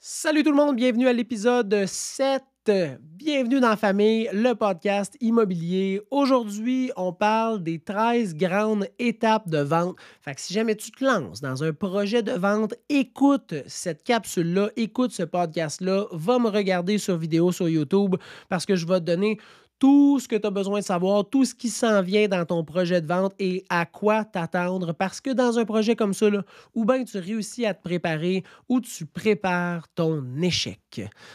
Salut tout le monde, bienvenue à l'épisode 7. Bienvenue dans la famille, le podcast immobilier. Aujourd'hui, on parle des 13 grandes étapes de vente. Fait que si jamais tu te lances dans un projet de vente, écoute cette capsule-là, écoute ce podcast-là, va me regarder sur vidéo sur YouTube parce que je vais te donner tout ce que tu as besoin de savoir, tout ce qui s'en vient dans ton projet de vente et à quoi t'attendre. Parce que dans un projet comme ça, là, ou bien tu réussis à te préparer ou tu prépares ton échec.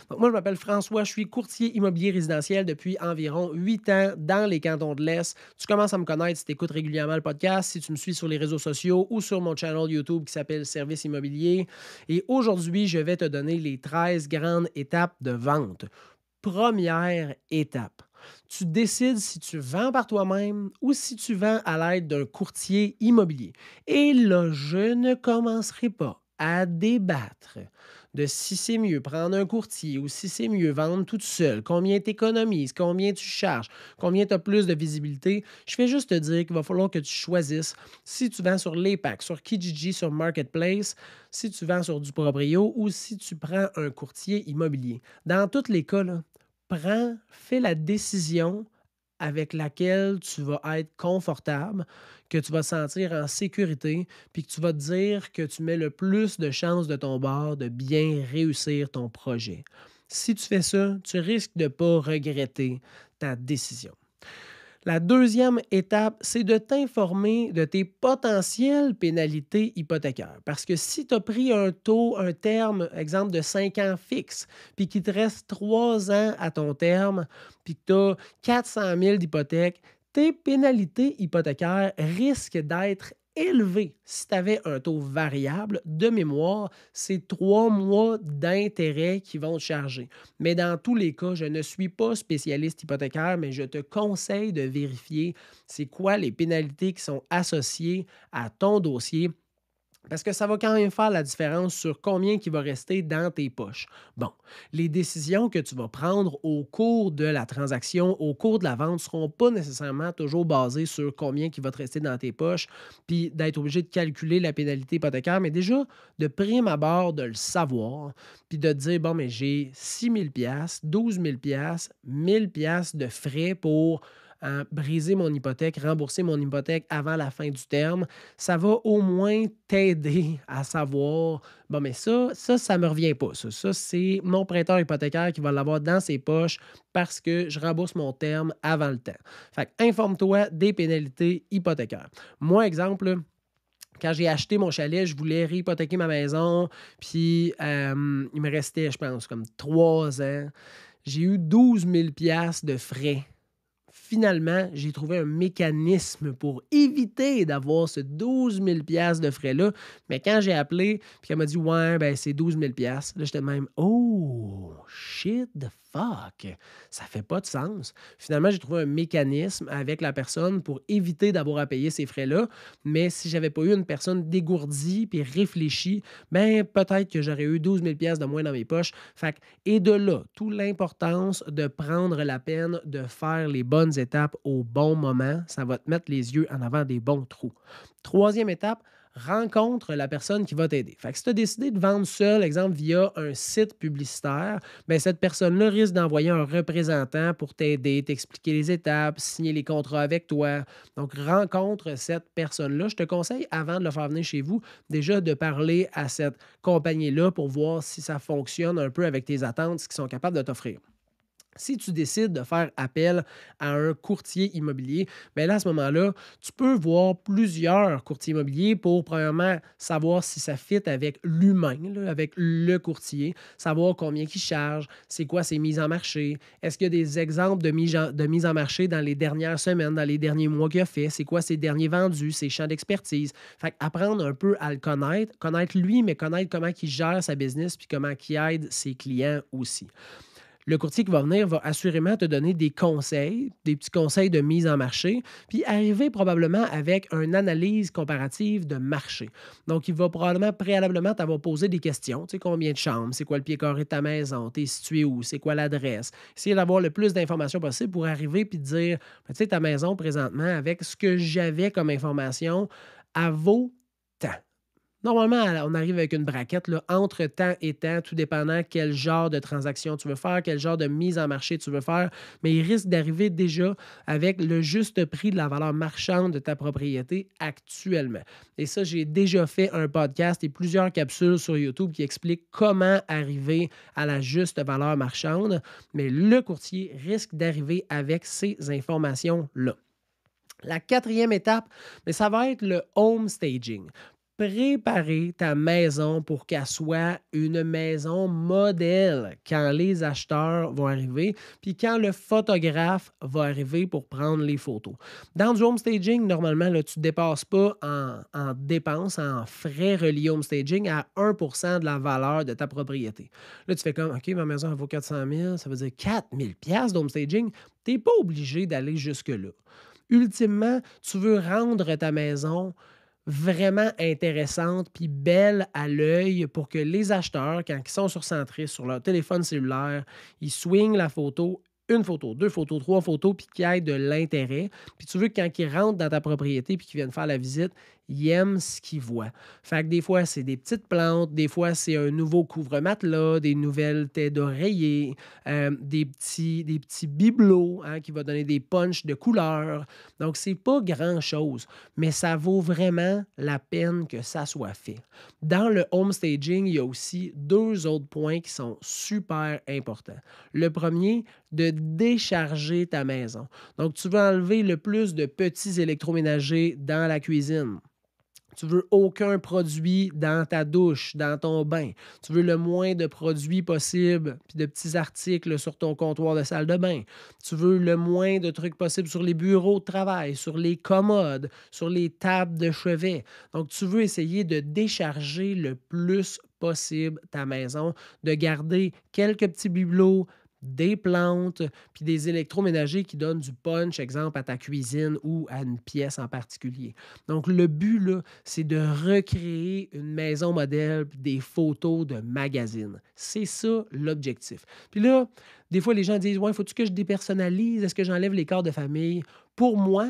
Donc, moi, je m'appelle François, je suis courtier immobilier résidentiel depuis environ 8 ans dans les cantons de l'Est. Tu commences à me connaître si tu écoutes régulièrement le podcast, si tu me suis sur les réseaux sociaux ou sur mon channel YouTube qui s'appelle Service immobilier. Et aujourd'hui, je vais te donner les 13 grandes étapes de vente. Première étape. Tu décides si tu vends par toi-même ou si tu vends à l'aide d'un courtier immobilier. Et là, je ne commencerai pas à débattre de si c'est mieux prendre un courtier ou si c'est mieux vendre tout seul, combien tu économises, combien tu charges, combien tu as plus de visibilité. Je fais juste te dire qu'il va falloir que tu choisisses si tu vends sur l'EPAC, sur Kijiji, sur Marketplace, si tu vends sur du proprio ou si tu prends un courtier immobilier. Dans tous les cas, là, fais la décision avec laquelle tu vas être confortable, que tu vas te sentir en sécurité, puis que tu vas te dire que tu mets le plus de chances de ton bord de bien réussir ton projet. Si tu fais ça, tu risques de ne pas regretter ta décision. La deuxième étape, c'est de t'informer de tes potentielles pénalités hypothécaires. Parce que si tu as pris un taux, un terme, exemple de 5 ans fixe, puis qu'il te reste 3 ans à ton terme, puis que tu as 400 000 d'hypothèque, tes pénalités hypothécaires risquent d'être élevées. Si tu avais un taux variable, de mémoire, c'est 3 mois d'intérêt qui vont te charger. Mais dans tous les cas, je ne suis pas spécialiste hypothécaire, mais je te conseille de vérifier c'est quoi les pénalités qui sont associées à ton dossier parce que ça va quand même faire la différence sur combien qui va rester dans tes poches. Bon, les décisions que tu vas prendre au cours de la transaction, au cours de la vente, ne seront pas nécessairement toujours basées sur combien qui va te rester dans tes poches, puis d'être obligé de calculer la pénalité hypothécaire, mais déjà de prime abord de le savoir, puis de te dire, bon, mais j'ai 6 000 12 000 1 000 de frais pour briser mon hypothèque, rembourser mon hypothèque avant la fin du terme, ça va au moins t'aider à savoir, bon, mais ça me revient pas. Ça, c'est mon prêteur hypothécaire qui va l'avoir dans ses poches parce que je rembourse mon terme avant le temps. Fait que informe-toi des pénalités hypothécaires. Moi, exemple, quand j'ai acheté mon chalet, je voulais réhypothéquer ma maison, puis il me restait, je pense, comme 3 ans. J'ai eu 12 000 de frais. Finalement, j'ai trouvé un mécanisme pour éviter d'avoir ce 12 000 de frais-là. Mais quand j'ai appelé, puis elle m'a dit, ouais, ben c'est 12 000 là, j'étais même, oh, shit the fuck, ça fait pas de sens. Finalement, j'ai trouvé un mécanisme avec la personne pour éviter d'avoir à payer ces frais-là. Mais si j'avais pas eu une personne dégourdie puis réfléchie, ben peut-être que j'aurais eu 12 000 de moins dans mes poches. Fait que, et de là, toute l'importance de prendre la peine de faire les bonnes étapes au bon moment, ça va te mettre les yeux en avant des bons trous. Troisième étape, rencontre la personne qui va t'aider. Fait que si tu as décidé de vendre seul, exemple via un site publicitaire, bien, cette personne-là risque d'envoyer un représentant pour t'aider, t'expliquer les étapes, signer les contrats avec toi. Donc, rencontre cette personne-là. Je te conseille, avant de le faire venir chez vous, déjà de parler à cette compagnie-là pour voir si ça fonctionne un peu avec tes attentes, ce qu'ils sont capables de t'offrir. Si tu décides de faire appel à un courtier immobilier, bien là, à ce moment-là, tu peux voir plusieurs courtiers immobiliers pour, premièrement, savoir si ça fit avec l'humain, là, avec le courtier, savoir combien il charge, c'est quoi ses mises en marché, est-ce qu'il y a des exemples de mise en marché dans les dernières semaines, dans les derniers mois qu'il a fait, c'est quoi ses derniers vendus, ses champs d'expertise. Fait apprendre un peu à le connaître lui, mais connaître comment il gère sa business puis comment il aide ses clients aussi. Le courtier qui va venir va assurément te donner des conseils, des petits conseils de mise en marché, puis arriver probablement avec une analyse comparative de marché. Donc, il va probablement préalablement t'avoir posé des questions. Tu sais, combien de chambres? C'est quoi le pied carré de ta maison? T'es situé où? C'est quoi l'adresse? Essayer d'avoir le plus d'informations possible pour arriver puis te dire, ben, tu sais, ta maison présentement, avec ce que j'avais comme information, elle vaut tant. Normalement, on arrive avec une braquette là, entre temps et temps, tout dépendant quel genre de transaction tu veux faire, quel genre de mise en marché tu veux faire, mais il risque d'arriver déjà avec le juste prix de la valeur marchande de ta propriété actuellement. Et ça, j'ai déjà fait un podcast et plusieurs capsules sur YouTube qui expliquent comment arriver à la juste valeur marchande, mais le courtier risque d'arriver avec ces informations-là. La quatrième étape, mais ça va être le home staging. Préparer ta maison pour qu'elle soit une maison modèle quand les acheteurs vont arriver, puis quand le photographe va arriver pour prendre les photos. Dans du home staging, normalement, là, tu ne dépasses pas en dépenses, en frais reliés au home staging à 1% de la valeur de ta propriété. Là, tu fais comme, OK, ma maison, elle vaut 400 000, ça veut dire 4 000 d'home staging. Tu n'es pas obligé d'aller jusque-là. Ultimement, tu veux rendre ta maison vraiment intéressante puis belle à l'œil pour que les acheteurs, quand ils sont sur Centris, sur leur téléphone cellulaire, ils swingent la photo, une photo, deux photos, trois photos, puis qu'il y ait de l'intérêt. Puis tu veux que quand ils rentrent dans ta propriété puis qu'ils viennent faire la visite, ils aiment ce qu'ils voient. Fait que des fois, c'est des petites plantes, des fois, c'est un nouveau couvre-matelas, des nouvelles têtes d'oreiller, des petits bibelots hein, qui vont donner des punchs de couleurs. Donc, c'est pas grand-chose, mais ça vaut vraiment la peine que ça soit fait. Dans le home staging, il y a aussi deux autres points qui sont super importants. Le premier, de décharger ta maison. Donc, tu veux enlever le plus de petits électroménagers dans la cuisine. Tu veux aucun produit dans ta douche, dans ton bain. Tu veux le moins de produits possible, puis de petits articles sur ton comptoir de salle de bain. Tu veux le moins de trucs possible sur les bureaux de travail, sur les commodes, sur les tables de chevet. Donc, tu veux essayer de décharger le plus possible ta maison, de garder quelques petits bibelots, des plantes, puis des électroménagers qui donnent du punch, exemple, à ta cuisine ou à une pièce en particulier. Donc, le but, là, c'est de recréer une maison modèle, puis des photos de magazines. C'est ça l'objectif. Puis là, des fois, les gens disent, ouais, faut-tu que je dépersonnalise? Est-ce que j'enlève les cadres de famille? Pour moi,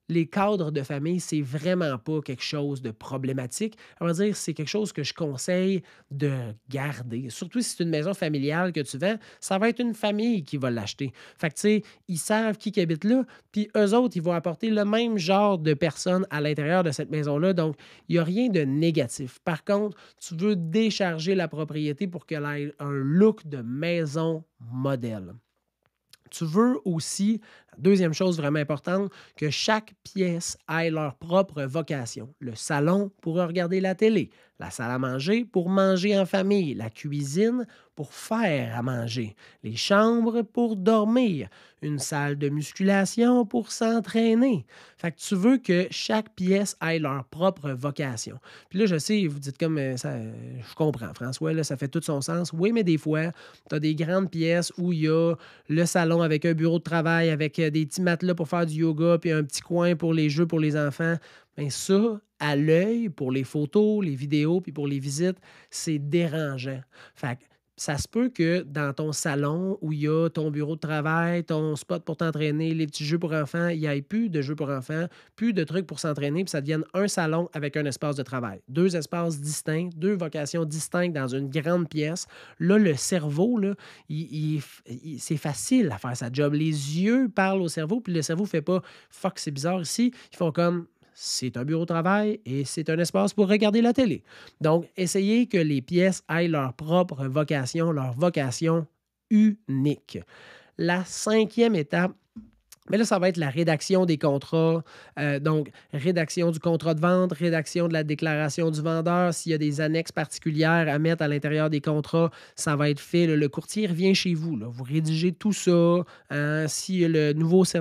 les cadres de famille, c'est vraiment pas quelque chose de problématique. On va dire, c'est quelque chose que je conseille de garder. Surtout si c'est une maison familiale que tu vends, ça va être une famille qui va l'acheter. Fait que, tu sais, ils savent qui habite là, puis eux autres, ils vont apporter le même genre de personnes à l'intérieur de cette maison-là. Donc, il n'y a rien de négatif. Par contre, tu veux décharger la propriété pour qu'elle ait un look de maison modèle. Tu veux aussi, deuxième chose vraiment importante, que chaque pièce ait leur propre vocation. Le salon pour regarder la télé, la salle à manger pour manger en famille, la cuisine pour faire à manger, les chambres pour dormir, une salle de musculation pour s'entraîner. Fait que tu veux que chaque pièce ait leur propre vocation. Puis là, je sais, vous dites comme ça, je comprends, François, là, ça fait tout son sens. Oui, mais des fois, tu as des grandes pièces où il y a le salon avec un bureau de travail, avec des petits matelas pour faire du yoga, puis un petit coin pour les jeux pour les enfants. Bien, ça, à l'œil, pour les photos, les vidéos, puis pour les visites, c'est dérangeant. Fait que ça se peut que dans ton salon où il y a ton bureau de travail, ton spot pour t'entraîner, les petits jeux pour enfants, il n'y ait plus de jeux pour enfants, plus de trucs pour s'entraîner, puis ça devienne un salon avec un espace de travail. Deux espaces distincts, deux vocations distinctes dans une grande pièce. Là, le cerveau, là, c'est facile à faire sa job. Les yeux parlent au cerveau, puis le cerveau ne fait pas fuck, c'est bizarre ici. Ils font comme c'est un bureau de travail et c'est un espace pour regarder la télé. Donc, essayez que les pièces aient leur propre vocation, leur vocation unique. La cinquième étape, mais là, ça va être la rédaction des contrats. Donc, rédaction du contrat de vente, rédaction de la déclaration du vendeur. S'il y a des annexes particulières à mettre à l'intérieur des contrats, ça va être fait. Le courtier revient chez vous. Là. Vous rédigez tout ça. Hein. Si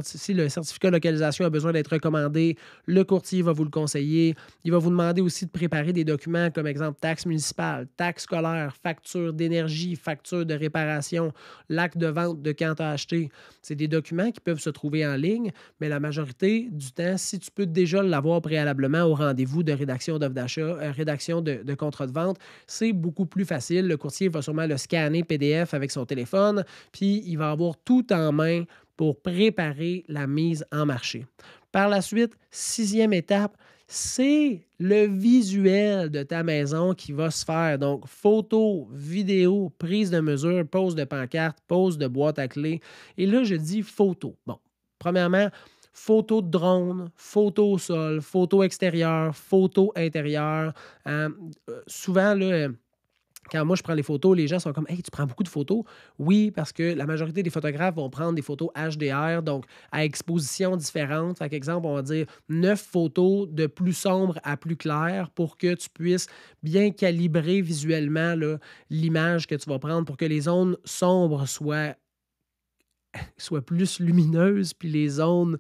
si le certificat de localisation a besoin d'être recommandé, le courtier va vous le conseiller. Il va vous demander aussi de préparer des documents comme exemple taxe municipale, taxe scolaire, facture d'énergie, facture de réparation, l'acte de vente de quand tu as acheté. C'est des documents qui peuvent se trouver en ligne, mais la majorité du temps, si tu peux déjà l'avoir préalablement au rendez-vous de rédaction d'offre d'achat, rédaction de contrat de vente, c'est beaucoup plus facile. Le courtier va sûrement le scanner PDF avec son téléphone, puis il va avoir tout en main pour préparer la mise en marché. Par la suite, sixième étape, c'est le visuel de ta maison qui va se faire. Donc, photos, vidéos, prise de mesure, pose de pancarte, pose de boîte à clés. Et là, je dis photos. Bon, premièrement, photo de drone, photo au sol, photo extérieure, photo intérieure. Souvent, là, quand moi je prends les photos, les gens sont comme Hey, tu prends beaucoup de photos? Oui, parce que la majorité des photographes vont prendre des photos HDR, donc à exposition différente. Fait qu'exemple, on va dire 9 photos de plus sombre à plus clair pour que tu puisses bien calibrer visuellement là, l'image que tu vas prendre pour que les zones sombres soient plus lumineuses, puis les zones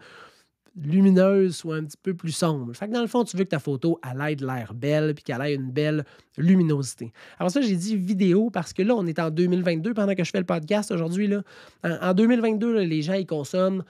lumineuse soit un petit peu plus sombre. Fait que dans le fond, tu veux que ta photo elle ait de l'air belle puis qu'elle ait une belle luminosité. Alors ça, j'ai dit vidéo parce que là, on est en 2022 pendant que je fais le podcast aujourd'hui. Là. En 2022, là, les gens, ils consomment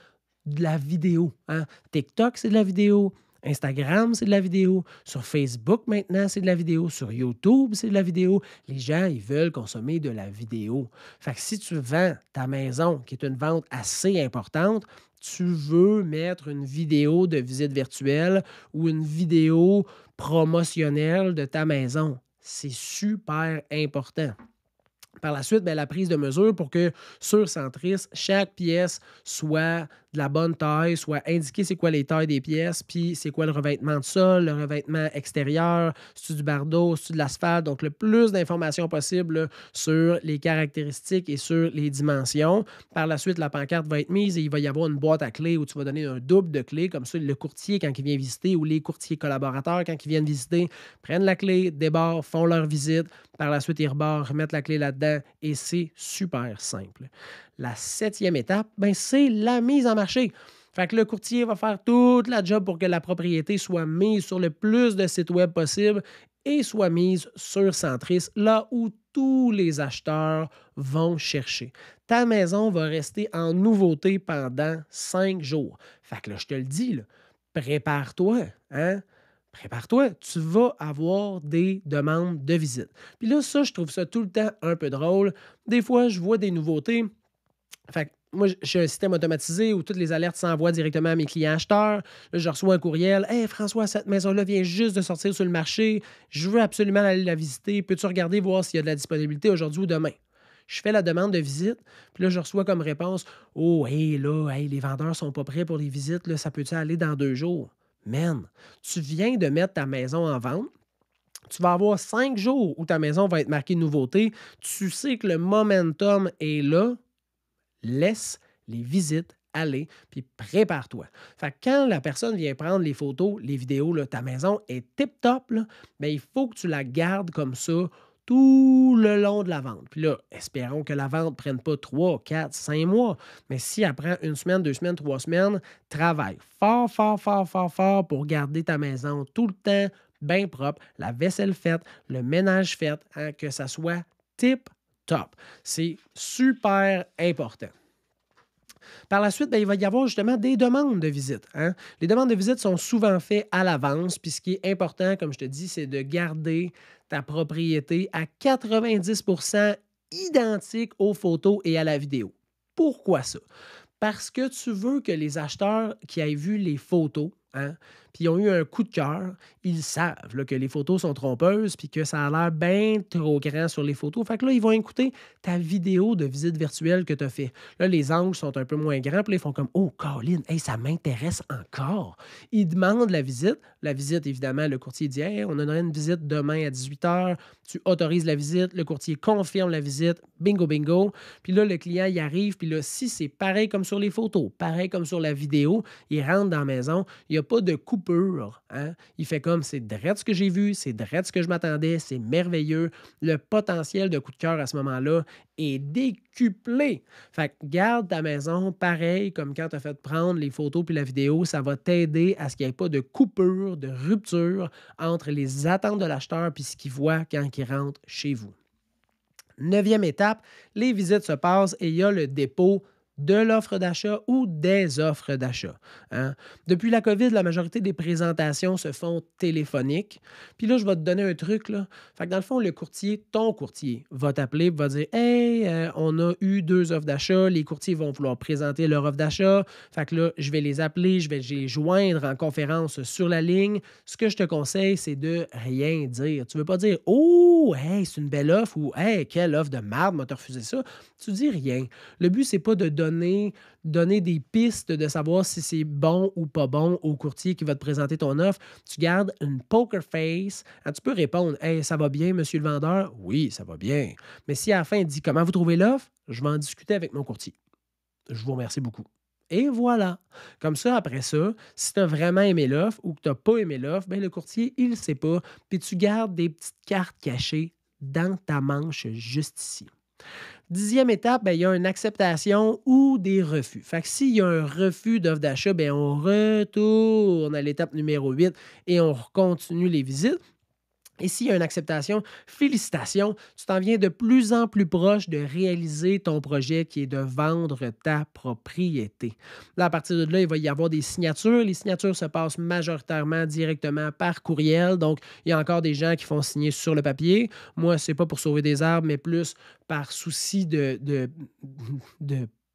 de la vidéo. Hein. TikTok, c'est de la vidéo. Instagram, c'est de la vidéo. Sur Facebook, maintenant, c'est de la vidéo. Sur YouTube, c'est de la vidéo. Les gens, ils veulent consommer de la vidéo. Fait que si tu vends ta maison, qui est une vente assez importante, tu veux mettre une vidéo de visite virtuelle ou une vidéo promotionnelle de ta maison. C'est super important. Par la suite, bien, la prise de mesure pour que sur Centris, chaque pièce soit de la bonne taille, soit indiqué c'est quoi les tailles des pièces, puis c'est quoi le revêtement de sol, le revêtement extérieur, c'est du bardeau, c'est de l'asphalte. Donc, le plus d'informations possible là, sur les caractéristiques et sur les dimensions. Par la suite, la pancarte va être mise et il va y avoir une boîte à clés où tu vas donner un double de clés. Comme ça, le courtier, quand il vient visiter, ou les courtiers collaborateurs, quand ils viennent visiter, prennent la clé, débarrent, font leur visite. Par la suite, ils rebarrent, remettent la clé là-dedans et c'est super simple. La 7e étape, ben, c'est la mise en marché. Fait que le courtier va faire toute la job pour que la propriété soit mise sur le plus de sites web possible et soit mise sur Centris, là où tous les acheteurs vont chercher. Ta maison va rester en nouveauté pendant 5 jours. Fait que là, je te le dis, là, prépare-toi, hein? Prépare-toi, tu vas avoir des demandes de visite. Puis là, ça, je trouve ça tout le temps un peu drôle. Des fois, je vois des nouveautés. Fait que moi, j'ai un système automatisé où toutes les alertes s'envoient directement à mes clients acheteurs. Là, je reçois un courriel. Hey François, cette maison-là vient juste de sortir sur le marché. Je veux absolument aller la visiter. Peux-tu regarder, voir s'il y a de la disponibilité aujourd'hui ou demain? Je fais la demande de visite, puis là, je reçois comme réponse Oh, hey, là, hey, les vendeurs sont pas prêts pour les visites, là, ça peut-tu aller dans 2 jours? Man, tu viens de mettre ta maison en vente. Tu vas avoir 5 jours où ta maison va être marquée nouveauté. Tu sais que le momentum est là. Laisse les visites aller, puis prépare-toi. Fait que quand la personne vient prendre les photos, les vidéos, là, ta maison est tip-top, là, bien, il faut que tu la gardes comme ça tout le long de la vente. Puis là, espérons que la vente ne prenne pas 3, 4, 5 mois. Mais si elle prend 1 semaine, 2 semaines, 3 semaines, travaille fort, fort, fort, fort, fort pour garder ta maison tout le temps bien propre, la vaisselle faite, le ménage fait, hein, que ça soit tip-top. C'est super important. Par la suite, bien, il va y avoir justement des demandes de visite. Hein? Les demandes de visite sont souvent faites à l'avance. Puis ce qui est important, comme je te dis, c'est de garder ta propriété à 90% identique aux photos et à la vidéo. Pourquoi ça? Parce que tu veux que les acheteurs qui aient vu les photos, hein, puis ils ont eu un coup de cœur, ils savent là, que les photos sont trompeuses puis que ça a l'air bien trop grand sur les photos. Fait que là, ils vont écouter ta vidéo de visite virtuelle que tu as fait. Là, les angles sont un peu moins grands, puis là, ils font comme Oh, Colin, hey, ça m'intéresse encore. Ils demandent la visite. La visite, évidemment, le courtier dit Hey, on aurait une visite demain à 18h. Tu autorises la visite, le courtier confirme la visite, bingo, bingo. Puis là, le client, il arrive, puis là, si c'est pareil comme sur les photos, pareil comme sur la vidéo, il rentre dans la maison, il n'y a pas de coupure. Hein? Il fait comme c'est direct ce que j'ai vu, c'est direct ce que je m'attendais, c'est merveilleux. Le potentiel de coup de cœur à ce moment-là est décuplé. Fait que garde ta maison pareil comme quand tu as fait prendre les photos puis la vidéo, ça va t'aider à ce qu'il n'y ait pas de coupure, de rupture entre les attentes de l'acheteur puis ce qu'il voit quand il rentre chez vous. 9e étape, les visites se passent et il y a le dépôt de l'offre d'achat ou des offres d'achat. Hein. Depuis la COVID, la majorité des présentations se font téléphoniques. Puis là, je vais te donner un truc. Là. Fait que dans le fond, le courtier, ton courtier, va t'appeler et va dire Hey, on a eu 2 offres d'achat. Les courtiers vont vouloir présenter leur offre d'achat. Fait que là, je vais les appeler, je vais les joindre en conférence sur la ligne. Ce que je te conseille, c'est de rien dire. Tu ne veux pas dire Oh, hey, c'est une belle offre ou Hey, quelle offre de merde, m'a te refusé ça. Tu dis rien. Le but, c'est pas de donner des pistes de savoir si c'est bon ou pas bon au courtier qui va te présenter ton offre. Tu gardes une poker face. Tu peux répondre Hey, ça va bien, monsieur le vendeur? Oui, ça va bien. Mais si à la fin, il dit Comment vous trouvez l'offre? Je vais en discuter avec mon courtier. Je vous remercie beaucoup. Et voilà. Comme ça, après ça, si tu as vraiment aimé l'offre ou que tu n'as pas aimé l'offre, ben le courtier, il ne sait pas. Puis tu gardes des petites cartes cachées dans ta manche juste ici. 10e étape, ben, il y a une acceptation ou des refus. Fait que s'il y a un refus d'offre d'achat, ben, on retourne à l'étape numéro 8 et on continue les visites. Et s'il y a une acceptation, félicitations, tu t'en viens de plus en plus proche de réaliser ton projet qui est de vendre ta propriété. Là, à partir de là, il va y avoir des signatures. Les signatures se passent majoritairement directement par courriel. Donc, il y a encore des gens qui font signer sur le papier. Moi, ce n'est pas pour sauver des arbres, mais plus par souci de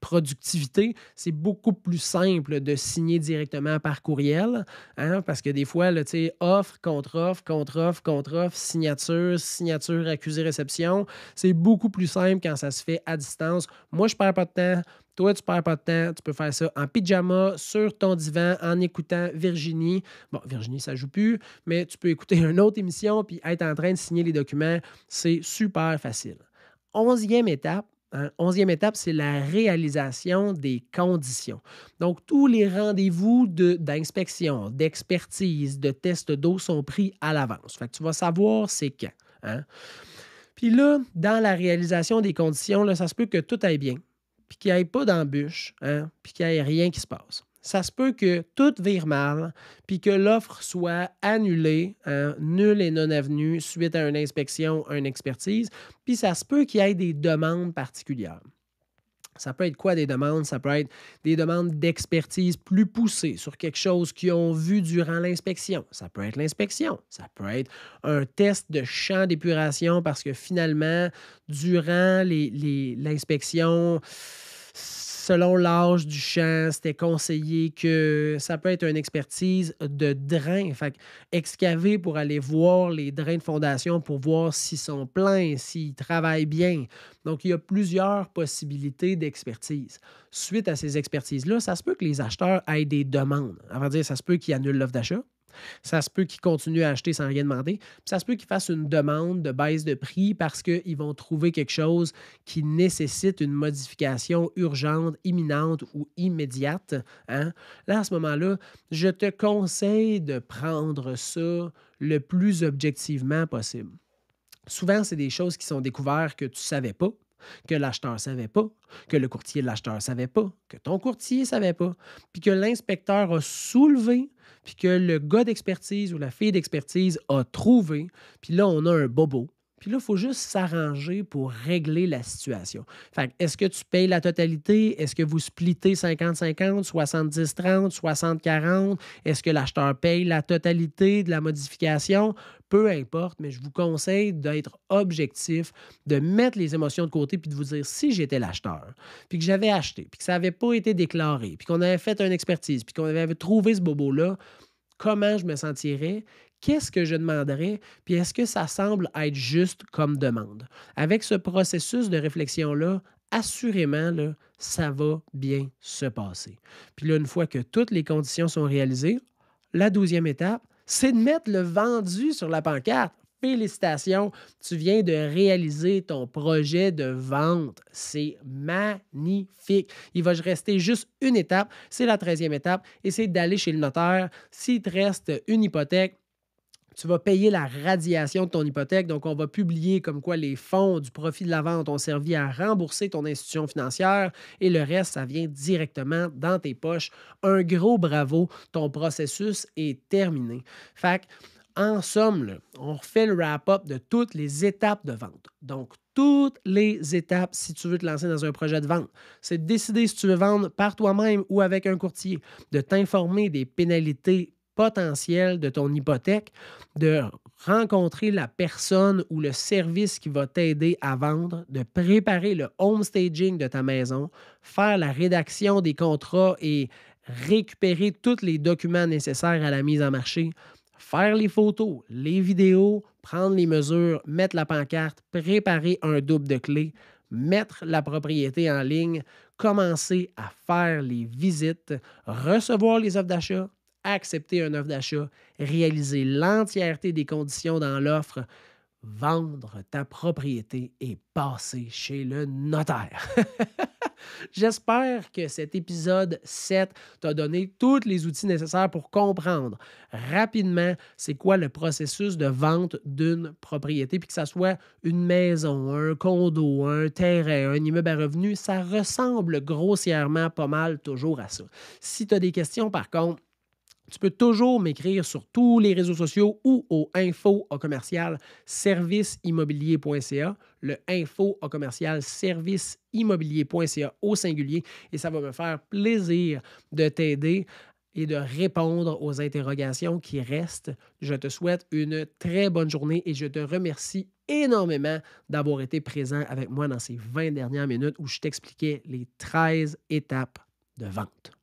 productivité, c'est beaucoup plus simple de signer directement par courriel, hein, parce que des fois, là, offre, contre-offre, contre-offre, contre-offre, signature, signature, accusé, réception, c'est beaucoup plus simple quand ça se fait à distance. Moi, je ne perds pas de temps. Toi, tu ne perds pas de temps. Tu peux faire ça en pyjama, sur ton divan, en écoutant Virginie. Bon, Virginie, ça ne joue plus, mais tu peux écouter une autre émission puis être en train de signer les documents. C'est super facile. 11e étape, 11e étape, c'est la réalisation des conditions. Donc, tous les rendez-vous d'inspection, d'expertise, de test d'eau sont pris à l'avance. Fait que tu vas savoir c'est quand. Hein? Puis là, dans la réalisation des conditions, là, ça se peut que tout aille bien, puis qu'il n'y ait pas d'embûche, hein, puis qu'il n'y ait rien qui se passe. Ça se peut que tout vire mal, puis que l'offre soit annulée, hein, nulle et non avenue, suite à une inspection, une expertise, puis ça se peut qu'il y ait des demandes particulières. Ça peut être quoi des demandes? Ça peut être des demandes d'expertise plus poussées sur quelque chose qu'ils ont vu durant l'inspection. Ça peut être l'inspection. Ça peut être un test de champ d'épuration parce que finalement, durant l'inspection, selon l'âge du champ, c'était conseillé que ça peut être une expertise de drains. Fait excaver pour aller voir les drains de fondation pour voir s'ils sont pleins, s'ils travaillent bien. Donc, il y a plusieurs possibilités d'expertise. Suite à ces expertises-là, ça se peut que les acheteurs aient des demandes. À vrai dire, ça se peut qu'ils annulent l'offre d'achat. Ça se peut qu'ils continuent à acheter sans rien demander. Puis ça se peut qu'ils fassent une demande de baisse de prix parce qu'ils vont trouver quelque chose qui nécessite une modification urgente, imminente ou immédiate. Hein? Là, à ce moment-là, je te conseille de prendre ça le plus objectivement possible. Souvent, c'est des choses qui sont découvertes que tu ne savais pas, que l'acheteur ne savait pas, que le courtier de l'acheteur ne savait pas, que ton courtier ne savait pas, puis que l'inspecteur a soulevé, puis que le gars d'expertise ou la fille d'expertise a trouvé, puis là, on a un bobo. Puis là, il faut juste s'arranger pour régler la situation. Fait que, est-ce que tu payes la totalité? Est-ce que vous splittez 50-50, 70-30, 60-40? Est-ce que l'acheteur paye la totalité de la modification? Peu importe, mais je vous conseille d'être objectif, de mettre les émotions de côté puis de vous dire si j'étais l'acheteur, puis que j'avais acheté, puis que ça n'avait pas été déclaré, puis qu'on avait fait une expertise, puis qu'on avait trouvé ce bobo-là, comment je me sentirais? Qu'est-ce que je demanderais? Puis est-ce que ça semble être juste comme demande? Avec ce processus de réflexion-là, assurément, là, ça va bien se passer. Puis là, une fois que toutes les conditions sont réalisées, la 12e étape, c'est de mettre le vendu sur la pancarte. Félicitations, tu viens de réaliser ton projet de vente. C'est magnifique. Il va rester juste une étape, c'est la 13e étape, et c'est d'aller chez le notaire. S'il te reste une hypothèque, tu vas payer la radiation de ton hypothèque. Donc, on va publier comme quoi les fonds du profit de la vente ont servi à rembourser ton institution financière et le reste, ça vient directement dans tes poches. Un gros bravo, ton processus est terminé. Fait que, en somme, là, on refait le wrap-up de toutes les étapes de vente. Donc, toutes les étapes si tu veux te lancer dans un projet de vente. C'est de décider si tu veux vendre par toi-même ou avec un courtier, de t'informer des pénalités potentielles de ton hypothèque, de rencontrer la personne ou le service qui va t'aider à vendre, de préparer le home staging de ta maison, faire la rédaction des contrats et récupérer tous les documents nécessaires à la mise en marché, faire les photos, les vidéos, prendre les mesures, mettre la pancarte, préparer un double de clés, mettre la propriété en ligne, commencer à faire les visites, recevoir les offres d'achat, accepter une offre d'achat, réaliser l'entièreté des conditions dans l'offre, vendre ta propriété et passer chez le notaire. J'espère que cet épisode 7 t'a donné tous les outils nécessaires pour comprendre rapidement c'est quoi le processus de vente d'une propriété, puis que ça soit une maison, un condo, un terrain, un immeuble à revenus, ça ressemble grossièrement pas mal toujours à ça. Si tu as des questions, par contre, tu peux toujours m'écrire sur tous les réseaux sociaux ou au info@serviceimmobilier.ca, le info@serviceimmobilier.ca au singulier, et ça va me faire plaisir de t'aider et de répondre aux interrogations qui restent. Je te souhaite une très bonne journée et je te remercie énormément d'avoir été présent avec moi dans ces 20 dernières minutes où je t'expliquais les 13 étapes de vente.